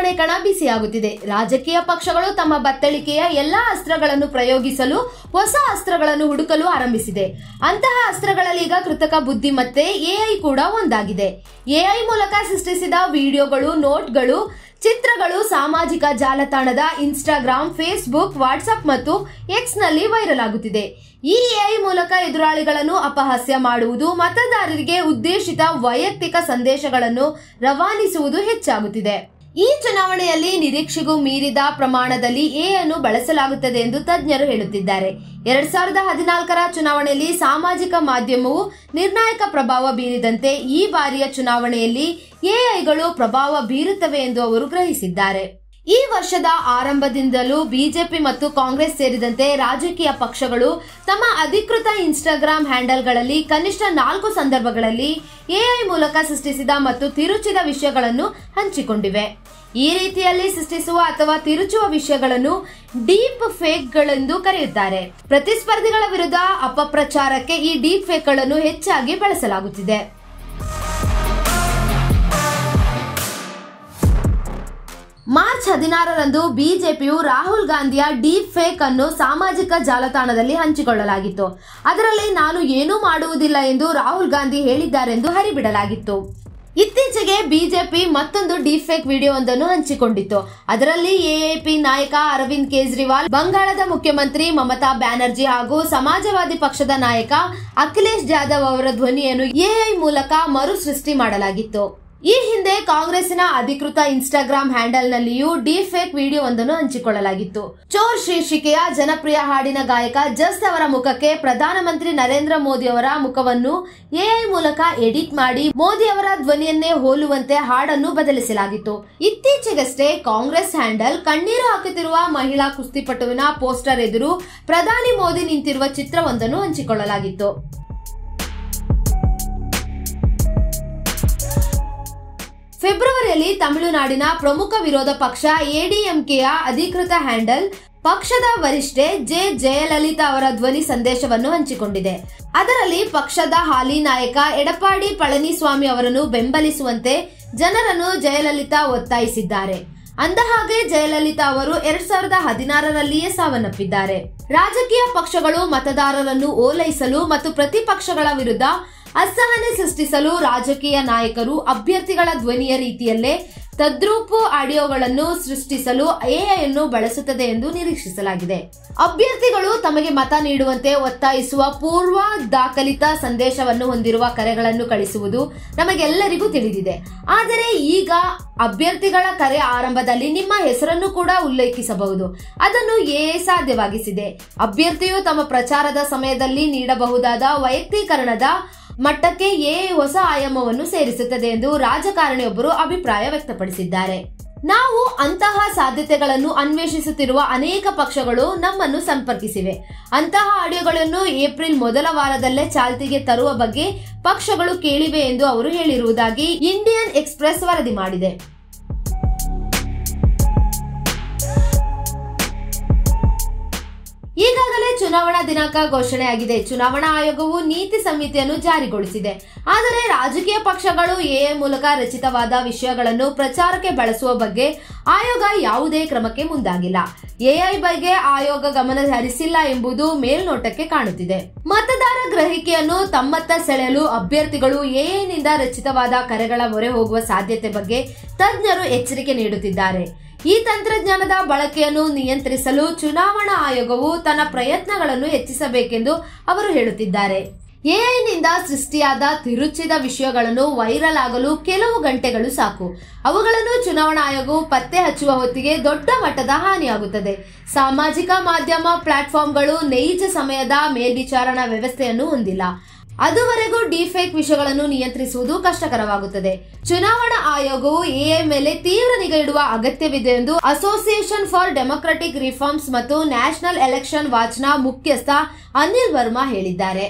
ಚುನಾವಣೆ ಕಣ ಬಿಸಿಯಾಗುತ್ತಿದೆ. ರಾಜಕೀಯ ಪಕ್ಷಗಳು ತಮ್ಮ ಬತ್ತಳಿಕೆಯ ಎಲ್ಲಾ ಅಸ್ತ್ರಗಳನ್ನು ಪ್ರಯೋಗಿಸಲು ಹೊಸ ಅಸ್ತ್ರಗಳನ್ನು ಹುಡುಕಲು ಆರಂಭಿಸಿದೆ. ಅಂತಹ ಅಸ್ತ್ರಗಳಲ್ಲಿ ಈಗ ಕೃತಕ ಬುದ್ಧಿಮತ್ತೆ ಎಐ ಕೂಡ ಒಂದಾಗಿದೆ. ಎಐ ಮೂಲಕ ಸೃಷ್ಟಿಸಿದ ವಿಡಿಯೋಗಳು, ನೋಟ್ಗಳು, ಚಿತ್ರಗಳು ಸಾಮಾಜಿಕ ಜಾಲತಾಣದ ಇನ್ಸ್ಟಾಗ್ರಾಮ್, ಫೇಸ್ಬುಕ್, ವಾಟ್ಸ್ಆಪ್ ಮತ್ತು ಎಕ್ಸ್ ನಲ್ಲಿ ವೈರಲ್ ಆಗುತ್ತಿದೆ. ಈ ಎಐ ಮೂಲಕ ಎದುರಾಳಿಗಳನ್ನು ಅಪಹಾಸ್ಯ ಮಾಡುವುದು, ಮತದಾರರಿಗೆ ಉದ್ದೇಶಿತ ವೈಯಕ್ತಿಕ ಸಂದೇಶಗಳನ್ನು ರವಾನಿಸುವುದು ಹೆಚ್ಚಾಗುತ್ತಿದೆ. ಈ ಚುನಾವಣೆಯಲ್ಲಿ ನಿರೀಕ್ಷೆಗೂ ಮೀರಿದ ಪ್ರಮಾಣದಲ್ಲಿ ಎಐ ಅನ್ನು ಬಳಸಲಾಗುತ್ತದೆ ಎಂದು ತಜ್ಞರು ಹೇಳುತ್ತಿದ್ದಾರೆ. 2014ರ ಚುನಾವಣೆಯಲ್ಲಿ ಸಾಮಾಜಿಕ ಮಾಧ್ಯಮವು ನಿರ್ಣಾಯಕ ಪ್ರಭಾವ ಬೀರಿದಂತೆ ಈ ಬಾರಿಯ ಚುನಾವಣೆಯಲ್ಲಿ ಎಐಗಳು ಪ್ರಭಾವ ಬೀರುತ್ತವೆ ಎಂದು ಅವರು ಗ್ರಹಿಸಿದ್ದಾರೆ. ಈ ವರ್ಷದ ಆರಂಭದಿಂದಲೂ ಬಿಜೆಪಿ ಮತ್ತು ಕಾಂಗ್ರೆಸ್ ಸೇರಿದಂತೆ ರಾಜಕೀಯ ಪಕ್ಷಗಳು ತಮ್ಮ ಅಧಿಕೃತ ಇನ್ಸ್ಟಾಗ್ರಾಂ ಹ್ಯಾಂಡಲ್ಗಳಲ್ಲಿ ಕನಿಷ್ಠ 4 ಸಂದರ್ಭಗಳಲ್ಲಿ ಎಐ ಮೂಲಕ ಸೃಷ್ಟಿಸಿದ ಮತ್ತು ತಿರುಚಿದ ವಿಷಯಗಳನ್ನು ಹಂಚಿಕೊಂಡಿವೆ. ಈ ರೀತಿಯಲ್ಲಿ ಸೃಷ್ಟಿಸುವ ಅಥವಾ ತಿರುಚುವ ವಿಷಯಗಳನ್ನು ಡೀಪ್ ಫೇಕ್ಗಳೆಂದು ಕರೆಯುತ್ತಾರೆ. ಪ್ರತಿಸ್ಪರ್ಧಿಗಳ ವಿರುದ್ಧ ಅಪಪ್ರಚಾರಕ್ಕೆ ಈ ಡೀಪ್ ಫೇಕ್ಗಳನ್ನು ಹೆಚ್ಚಾಗಿ ಬಳಸಲಾಗುತ್ತಿದೆ. ಮಾರ್ಚ್ 16ರಂದು ಬಿಜೆಪಿಯು ರಾಹುಲ್ ಗಾಂಧಿಯ ಡೀಪ್ ಫೇಕ್ ಅನ್ನು ಸಾಮಾಜಿಕ ಜಾಲತಾಣದಲ್ಲಿ ಹಂಚಿಕೊಳ್ಳಲಾಗಿತ್ತು. ಅದರಲ್ಲಿ ನಾನು ಏನೂ ಮಾಡುವುದಿಲ್ಲ ಎಂದು ರಾಹುಲ್ ಗಾಂಧಿ ಹೇಳಿದ್ದಾರೆಂದು ಹರಿಬಿಡಲಾಗಿತ್ತು. ಇತ್ತೀಚೆಗೆ ಬಿಜೆಪಿ ಮತ್ತೊಂದು ಡೀಪ್ ಫೇಕ್ ವಿಡಿಯೋವೊಂದನ್ನು ಹಂಚಿಕೊಂಡಿತ್ತು. ಅದರಲ್ಲಿ ಎಎಪಿ ನಾಯಕ ಅರವಿಂದ್ ಕೇಜ್ರಿವಾಲ್, ಬಂಗಾಳದ ಮುಖ್ಯಮಂತ್ರಿ ಮಮತಾ ಬ್ಯಾನರ್ಜಿ ಹಾಗೂ ಸಮಾಜವಾದಿ ಪಕ್ಷದ ನಾಯಕ ಅಖಿಲೇಶ್ ಜಾಧವ್ ಅವರ ಧ್ವನಿಯನ್ನು ಎಐ ಮೂಲಕ ಮರು ಸೃಷ್ಟಿ ಮಾಡಲಾಗಿತ್ತು. ಈ ಹಿಂದೆ ಕಾಂಗ್ರೆಸ್ಸಿನ ಅಧಿಕೃತ ಇನ್ಸ್ಟಾಗ್ರಾಂ ಹ್ಯಾಂಡಲ್ ನಲ್ಲಿಯೂ ಡೀಪ್ ಫೇಕ್ ವಿಡಿಯೋವೊಂದನ್ನು ಹಂಚಿಕೊಳ್ಳಲಾಗಿತ್ತು. ಚೋರ್ ಶೀರ್ಷಿಕೆಯ ಜನಪ್ರಿಯ ಹಾಡಿನ ಗಾಯಕ ಜಸ್ ಅವರ ಮುಖಕ್ಕೆ ಪ್ರಧಾನಮಂತ್ರಿ ನರೇಂದ್ರ ಮೋದಿ ಅವರ ಮುಖವನ್ನು ಎಐ ಮೂಲಕ ಎಡಿಟ್ ಮಾಡಿ ಮೋದಿ ಅವರ ಧ್ವನಿಯನ್ನೇ ಹೋಲುವಂತೆ ಹಾಡನ್ನು ಬದಲಿಸಲಾಗಿತ್ತು. ಇತ್ತೀಚೆಗಷ್ಟೇ ಕಾಂಗ್ರೆಸ್ ಹ್ಯಾಂಡಲ್ ಕಣ್ಣೀರು ಹಾಕುತ್ತಿರುವ ಮಹಿಳಾ ಕುಸ್ತಿಪಟುವಿನ ಪೋಸ್ಟರ್ ಎದುರು ಪ್ರಧಾನಿ ಮೋದಿ ನಿಂತಿರುವ ಚಿತ್ರವೊಂದನ್ನು ಹಂಚಿಕೊಳ್ಳಲಾಗಿತ್ತು. ಫೆಬ್ರವರಿಯಲ್ಲಿ ತಮಿಳುನಾಡಿನ ಪ್ರಮುಖ ವಿರೋಧ ಪಕ್ಷ ಎಡಿಎಂಕೆಯ ಅಧಿಕೃತ ಹ್ಯಾಂಡಲ್ ಪಕ್ಷದ ವರಿಷ್ಠೆ ಜೆ ಜಯಲಲಿತಾ ಅವರ ಧ್ವನಿ ಸಂದೇಶವನ್ನು ಹಂಚಿಕೊಂಡಿದೆ. ಅದರಲ್ಲಿ ಪಕ್ಷದ ಹಾಲಿ ನಾಯಕ ಎಡಪ್ಪಾಡಿ ಪಳನಿಸ್ವಾಮಿ ಅವರನ್ನು ಬೆಂಬಲಿಸುವಂತೆ ಜನರನ್ನು ಜಯಲಲಿತಾ ಒತ್ತಾಯಿಸಿದ್ದಾರೆ. ಅಂದಹಾಗೆ ಜಯಲಲಿತಾ ಅವರು 2016ರಲ್ಲಿಯೇ ಸಾವನ್ನಪ್ಪಿದ್ದಾರೆ. ರಾಜಕೀಯ ಪಕ್ಷಗಳು ಮತದಾರರನ್ನು ಓಲೈಸಲು ಮತ್ತು ಪ್ರತಿಪಕ್ಷಗಳ ವಿರುದ್ಧ ಅಸಹನೆ ಸೃಷ್ಟಿಸಲು ರಾಜಕೀಯ ನಾಯಕರು ಅಭ್ಯರ್ಥಿಗಳ ಧ್ವನಿಯ ರೀತಿಯಲ್ಲೇ ತದ್ರೂಪು ಆಡಿಯೋಗಳನ್ನು ಸೃಷ್ಟಿಸಲು ಎಐ ಅನ್ನು ಬಳಸುತ್ತದೆ ಎಂದು ನಿರೀಕ್ಷಿಸಲಾಗಿದೆ. ಅಭ್ಯರ್ಥಿಗಳು ತಮಗೆ ಮತ ನೀಡುವಂತೆ ಒತ್ತಾಯಿಸುವ ಪೂರ್ವ ದಾಖಲಿತ ಸಂದೇಶವನ್ನು ಹೊಂದಿರುವ ಕರೆಗಳನ್ನು ಕಳಿಸುವುದು ನಮಗೆಲ್ಲರಿಗೂ ತಿಳಿದಿದೆ. ಆದರೆ ಈಗ ಅಭ್ಯರ್ಥಿಗಳ ಕರೆ ಆರಂಭದಲ್ಲಿ ನಿಮ್ಮ ಹೆಸರನ್ನು ಕೂಡ ಉಲ್ಲೇಖಿಸಬಹುದು. ಅದನ್ನು ಎಐ ಸಾಧ್ಯವಾಗಿಸಿದೆ. ಅಭ್ಯರ್ಥಿಯು ತಮ್ಮ ಪ್ರಚಾರದ ಸಮಯದಲ್ಲಿ ನೀಡಬಹುದಾದ ವೈಯಕ್ತೀಕರಣದ ಮಟ್ಟಕ್ಕೆ ಎಐ ಹೊಸ ಆಯಾಮವನ್ನು ಸೇರಿಸುತ್ತದೆ ಎಂದು ರಾಜಕಾರಣಿಯೊಬ್ಬರು ಅಭಿಪ್ರಾಯ ವ್ಯಕ್ತಪಡಿಸಿದ್ದಾರೆ. ನಾವು ಅಂತಹ ಸಾಧ್ಯತೆಗಳನ್ನು ಅನ್ವೇಷಿಸುತ್ತಿರುವ ಅನೇಕ ಪಕ್ಷಗಳು ನಮ್ಮನ್ನು ಸಂಪರ್ಕಿಸಿವೆ. ಅಂತಹ ಆಡಿಯೋಗಳನ್ನು ಏಪ್ರಿಲ್ ಮೊದಲ ವಾರದಲ್ಲೇ ಚಾಲ್ತಿಗೆ ತರುವ ಬಗ್ಗೆ ಪಕ್ಷಗಳು ಕೇಳಿವೆ ಎಂದು ಅವರು ಹೇಳಿರುವುದಾಗಿ ಇಂಡಿಯನ್ ಎಕ್ಸ್‌ಪ್ರೆಸ್ ವರದಿ ಮಾಡಿದೆ. ಈಗಾಗಲೇ ಚುನಾವಣಾ ದಿನಾಂಕ ಘೋಷಣೆಯಾಗಿದೆ. ಚುನಾವಣಾ ಆಯೋಗವು ನೀತಿ ಸಂಹಿತೆಯನ್ನು ಜಾರಿಗೊಳಿಸಿದೆ. ಆದರೆ ರಾಜಕೀಯ ಪಕ್ಷಗಳು ಎಐ ಮೂಲಕ ರಚಿತವಾದ ವಿಷಯಗಳನ್ನು ಪ್ರಚಾರಕ್ಕೆ ಬಳಸುವ ಬಗ್ಗೆ ಆಯೋಗ ಯಾವುದೇ ಕ್ರಮಕ್ಕೆ ಮುಂದಾಗಿಲ್ಲ. ಎಐ ಬಗ್ಗೆ ಆಯೋಗ ಗಮನ ಹರಿಸಿಲ್ಲ ಎಂಬುದು ಮೇಲ್ನೋಟಕ್ಕೆ ಕಾಣುತ್ತಿದೆ. ಮತದಾರ ಗ್ರಹಿಕೆಯನ್ನು ತಮ್ಮತ್ತ ಸೆಳೆಯಲು ಅಭ್ಯರ್ಥಿಗಳು ಎಐನಿಂದ ರಚಿತವಾದ ಕರೆಗಳ ಮೊರೆ ಹೋಗುವ ಸಾಧ್ಯತೆ ಬಗ್ಗೆ ತಜ್ಞರು ಎಚ್ಚರಿಕೆ ನೀಡುತ್ತಿದ್ದಾರೆ. ಈ ತಂತ್ರಜ್ಞಾನದ ಬಳಕೆಯನ್ನು ನಿಯಂತ್ರಿಸಲು ಚುನಾವಣಾ ಆಯೋಗವು ತನ್ನ ಪ್ರಯತ್ನಗಳನ್ನು ಹೆಚ್ಚಿಸಬೇಕೆಂದು ಅವರು ಹೇಳುತ್ತಿದ್ದಾರೆ. ಎಐನಿಂದ ಸೃಷ್ಟಿಯಾದ ತಿರುಚಿದ ವಿಷಯಗಳನ್ನು ವೈರಲ್ ಆಗಲು ಕೆಲವು ಗಂಟೆಗಳು ಸಾಕು. ಅವುಗಳನ್ನು ಚುನಾವಣಾ ಆಯೋಗವು ಪತ್ತೆ ಹಚ್ಚುವ ಹೊತ್ತಿಗೆ ದೊಡ್ಡ ಮಟ್ಟದ ಹಾನಿಯಾಗುತ್ತದೆ. ಸಾಮಾಜಿಕ ಮಾಧ್ಯಮ ಪ್ಲಾಟ್ಫಾರ್ಮ್ಗಳು ನೈಜ ಸಮಯದ ಮೇಲ್ವಿಚಾರಣಾ ವ್ಯವಸ್ಥೆಯನ್ನು ಹೊಂದಿಲ್ಲ. ಅದುವರೆಗೂ ಡಿಫೇಕ್ ವಿಷಯಗಳನ್ನು ನಿಯಂತ್ರಿಸುವುದು ಕಷ್ಟಕರವಾಗುತ್ತದೆ. ಚುನಾವಣಾ ಆಯೋಗವು ಎಐ ಮೇಲೆ ತೀವ್ರ ನಿಗಾ ಇಡುವ ಅಗತ್ಯವಿದೆ ಎಂದು ಅಸೋಸಿಯೇಷನ್ ಫಾರ್ ಡೆಮೊಕ್ರಾಟಿಕ್ ರಿಫಾರ್ಮ್ಸ್ ಮತ್ತು ನ್ಯಾಷನಲ್ ಎಲೆಕ್ಷನ್ ವಾಚ್ನ ಮುಖ್ಯಸ್ಥ ಅನಿಲ್ ವರ್ಮಾ ಹೇಳಿದ್ದಾರೆ.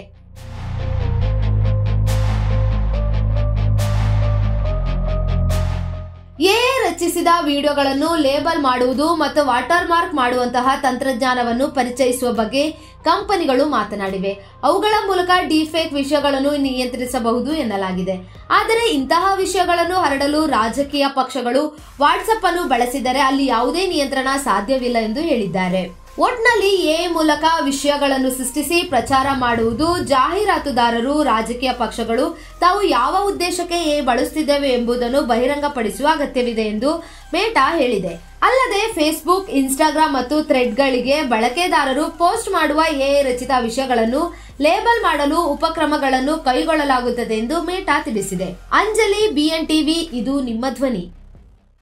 ಎಐ ರಚಿಸಿದ ವಿಡಿಯೋಗಳನ್ನು ಲೇಬಲ್ ಮಾಡುವುದು ಮತ್ತು ವಾಟರ್ ಮಾರ್ಕ್ ಮಾಡುವಂತಹ ತಂತ್ರಜ್ಞಾನವನ್ನು ಪರಿಚಯಿಸುವ ಬಗ್ಗೆ ಕಂಪನಿಗಳು ಮಾತನಾಡಿವೆ. ಅವುಗಳ ಮೂಲಕ ಡಿಫೇಕ್ ವಿಷಯಗಳನ್ನು ನಿಯಂತ್ರಿಸಬಹುದು ಎನ್ನಲಾಗಿದೆ. ಆದರೆ ಇಂತಹ ವಿಷಯಗಳನ್ನು ಹರಡಲು ರಾಜಕೀಯ ಪಕ್ಷಗಳು ವಾಟ್ಸ್ಆಪ್ ಅನ್ನು ಬಳಸಿದರೆ ಅಲ್ಲಿ ಯಾವುದೇ ನಿಯಂತ್ರಣ ಸಾಧ್ಯವಿಲ್ಲ ಎಂದು ಹೇಳಿದ್ದಾರೆ. ಒಟ್ನಲ್ಲಿ ಎಐ ಮೂಲಕ ವಿಷಯಗಳನ್ನು ಸೃಷ್ಟಿಸಿ ಪ್ರಚಾರ ಮಾಡುವುದು, ಜಾಹೀರಾತುದಾರರು, ರಾಜಕೀಯ ಪಕ್ಷಗಳು ತಾವು ಯಾವ ಉದ್ದೇಶಕ್ಕೆ ಎಐ ಬಳಸುತ್ತಿದ್ದೇವೆ ಎಂಬುದನ್ನು ಬಹಿರಂಗಪಡಿಸುವ ಅಗತ್ಯವಿದೆ ಎಂದು ಮೇಟಾ ಹೇಳಿದೆ. ಅಲ್ಲದೆ ಫೇಸ್ಬುಕ್, ಇನ್ಸ್ಟಾಗ್ರಾಮ್ ಮತ್ತು ಥ್ರೆಡ್ಗಳಿಗೆ ಬಳಕೆದಾರರು ಪೋಸ್ಟ್ ಮಾಡುವ ಎಐ ರಚಿತ ವಿಷಯಗಳನ್ನು ಲೇಬಲ್ ಮಾಡಲು ಉಪಕ್ರಮಗಳನ್ನು ಕೈಗೊಳ್ಳಲಾಗುತ್ತದೆ ಎಂದು ಮೇಟಾ ತಿಳಿಸಿದೆ. ಅಂಜಲಿ, BN TV, ಇದು ನಿಮ್ಮ ಧ್ವನಿ.